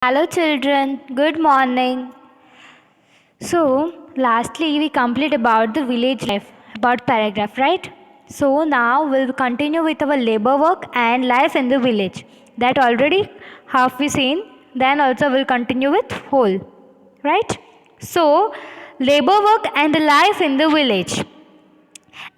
Hello, children. Good morning. So, lastly, we complete about the village life, about paragraph, right? So, now we'll continue with our labor work and life in the village. That already half we seen. Then also we'll continue with whole, right? So, labor work and the life in the village.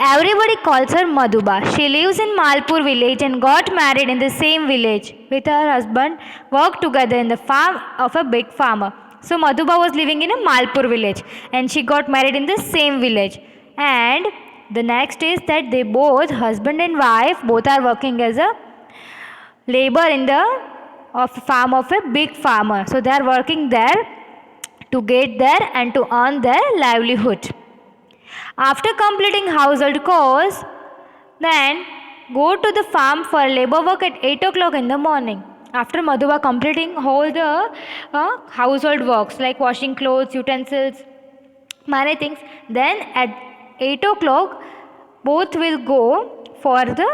Everybody calls her Madhuba. She lives in Malpur village and got married in the same village with her husband, worked together in the farm of a big farmer. So Madhuba was living in a Malpur village and she got married in the same village. And the next is that they both, husband and wife, both are working as a labor in the of farm of a big farmer. So they are working there to get there and to earn their livelihood. After completing household chores, then go to the farm for labor work at 8 o'clock in the morning. After Madhuba completing all the household works like washing clothes, utensils, many things, then at 8 o'clock both will go for the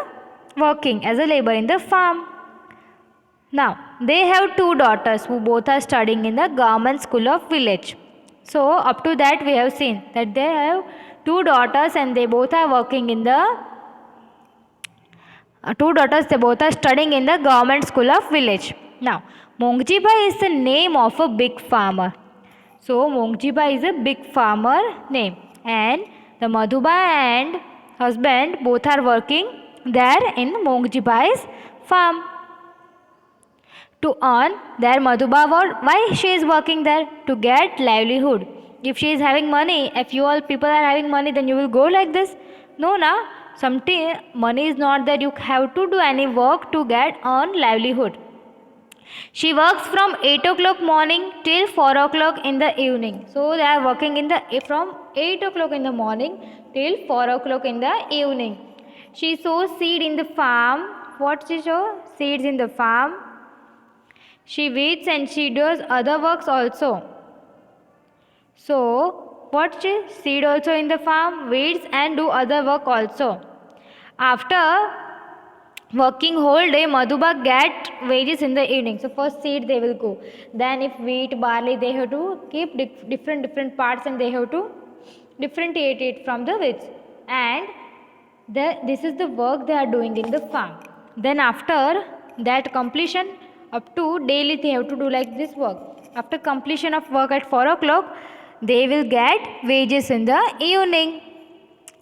working as a labor in the farm. Now, they have two daughters who both are studying in the government school of village. So, up to that we have seen that they have two daughters and they both are working in the two daughters they both are studying in the government school of village. Now, Mongjibai is the name of a big farmer. So, Mongjibai is a big farmer name and the Madhuba and husband both are working there in Mongjibai's farm to earn their Madhuba. Why she is working there? To get livelihood. If she is having money, if you all people are having money, then you will go like this. No, na. Something money is not that you have to do any work to get earn livelihood. She works from 8 o'clock morning till 4 o'clock in the evening. So they are working in the from 8 o'clock in the morning till 4 o'clock in the evening. She sows seed in the farm. What she sows? Seeds in the farm. She weeds and she does other works also. So, what she seed also in the farm, weeds and do other work also. After working whole day, Madhuba get wages in the evening. So first seed they will go. Then if wheat, barley, they have to keep different parts and they have to differentiate it from the weeds. And this is the work they are doing in the farm. Then after that completion, up to daily they have to do like this work. After completion of work at 4 o'clock, they will get wages in the evening.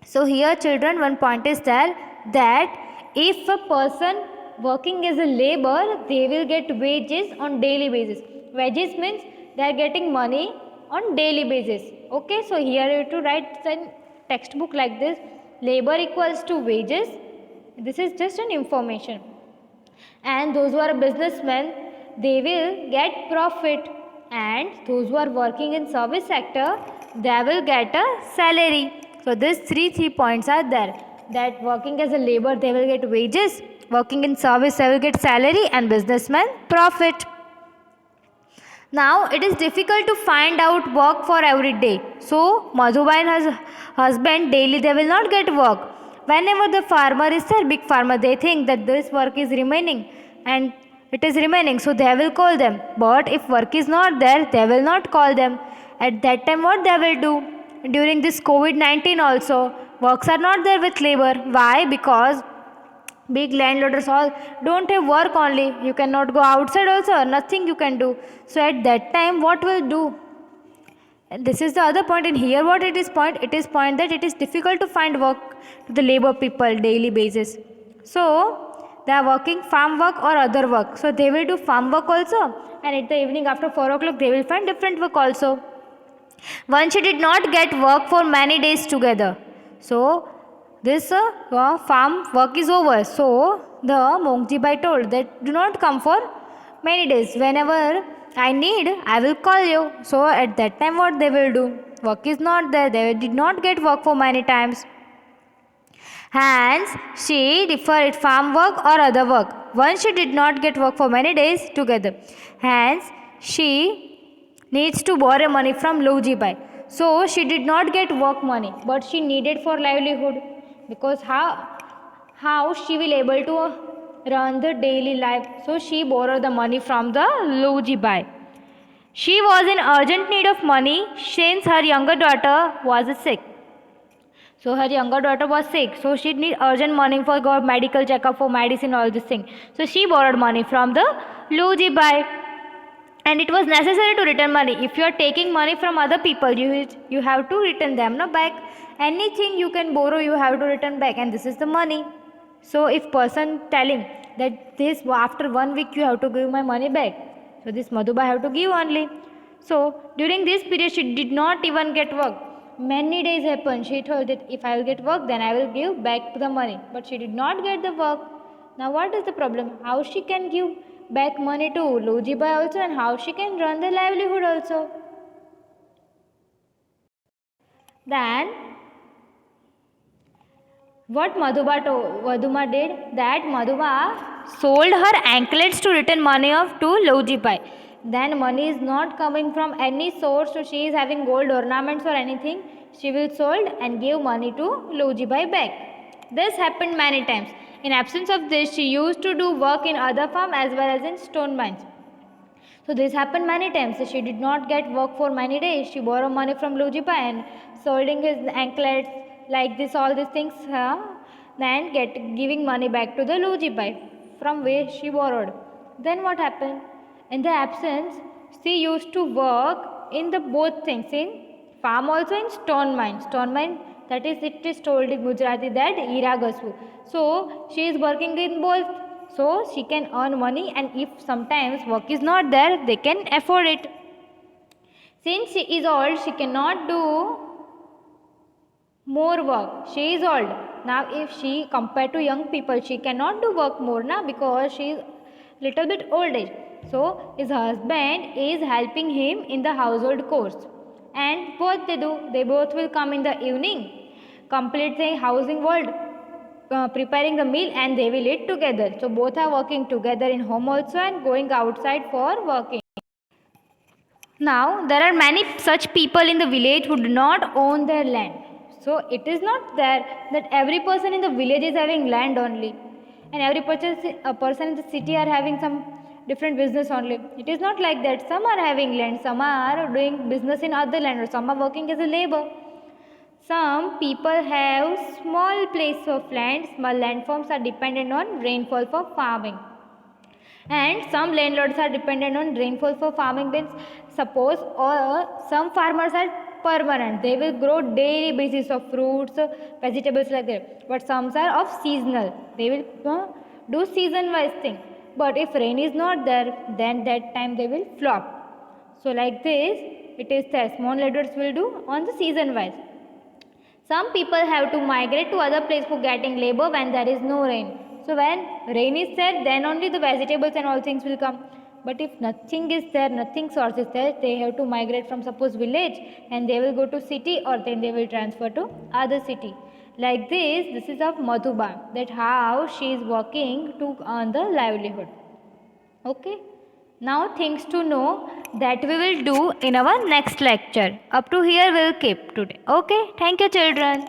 So here children, one point is there that if a person working as a labor, they will get wages on daily basis. Wages means they are getting money on daily basis. Okay, so here you have to write the textbook like this. Labor equals to wages. This is just an information. And those who are businessmen, they will get profit, and those who are working in service sector, they will get a salary. So these three points are there, that working as a labor they will get wages, working in service they will get salary, and businessmen profit. Now it is difficult to find out work for every day. So Madhuba and her husband daily they will not get work. Whenever the farmer is there, big farmer, they think that this work is remaining and it is remaining, so they will call them. But if work is not there, they will not call them. At that time what they will do? During this COVID-19 also, works are not there with labor. Why? Because big landlords all don't have work only. You cannot go outside also, nothing you can do. So at that time what will do? And this is the other point. And here what it is point? It is point that it is difficult to find work to the labor people daily basis. So they are working farm work or other work. So they will do farm work also, and at the evening after 4 o'clock they will find different work also. Once she did not get work for many days together. So this farm work is over. So the Mongjibai told that do not come for many days. Whenever I need, I will call you. So at that time what they will do? Work is not there. They did not get work for many times. Hence, she deferred farm work or other work. Once she did not get work for many days together. Hence, she needs to borrow money from Loujibai. So, she did not get work money, but she needed for livelihood. Because how she will able to run the daily life. So she borrowed the money from the Luji Bai. She was in urgent need of money since her younger daughter was sick. So her younger daughter was sick, so she need urgent money for go medical checkup, for medicine, all this thing. So she borrowed money from the Luji Bai, and it was necessary to return money. If you are taking money from other people, you have to return them no back. Anything you can borrow, you have to return back, and this is the money. So if person telling that this after 1 week you have to give my money back, so this Madhuba have to give only. So during this period she did not even get work. Many days happened. She told that if I will get work, then I will give back the money. But she did not get the work. Now what is the problem? How she can give back money to Luji Bai also, and how she can run the livelihood also? Then what Madhuba did, that Madhuba sold her anklets to return money of to Luji Bai. Then money is not coming from any source, so she is having gold ornaments or anything. She will sold and give money to Luji Bai back. This happened many times. In absence of this, she used to do work in other farm as well as in stone mines. So this happened many times. So she did not get work for many days. She borrowed money from Luji Bai and solding his anklets like this, all these things, then giving money back to the Luji Bai from where she borrowed. Then what happened? In the absence, she used to work in the both things, in farm also, in stone mine. Stone mine, that is, it is told in Gujarati that Ira Gasu. So she is working in both. So she can earn money, and if sometimes work is not there, they can afford it. Since she is old, she cannot do more work. She is old. Now if she compared to young people, she cannot do work more now, because she is little bit old age. So his husband is helping him in the household chores, and what they do, they both will come in the evening, complete the housing world, preparing the meal, and they will eat together. So both are working together in home also and going outside for working. Now there are many such people in the village who do not own their land. So it is not there that every person in the village is having land only, and every person in the city are having some different business only. It is not like that. Some are having land, some are doing business in other land, or some are working as a labor. Some people have small place of land. Small landforms are dependent on rainfall for farming, and some landlords are dependent on rainfall for farming. Means suppose, or some farmers are permanent, they will grow daily basis of fruits, vegetables, like that. But some are of seasonal, they will do season wise thing. But if rain is not there, then that time they will flop. So like this it is that small landlords will do on the season wise. Some people have to migrate to other place for getting labor when there is no rain. So when rain is there, then only the vegetables and all things will come. But if nothing is there, nothing source is there, they have to migrate from suppose village, and they will go to city, or then they will transfer to other city. Like this is of Madhuba, that how she is working to earn the livelihood. Okay. Now things to know that we will do in our next lecture. Up to here we will keep today. Okay. Thank you, children.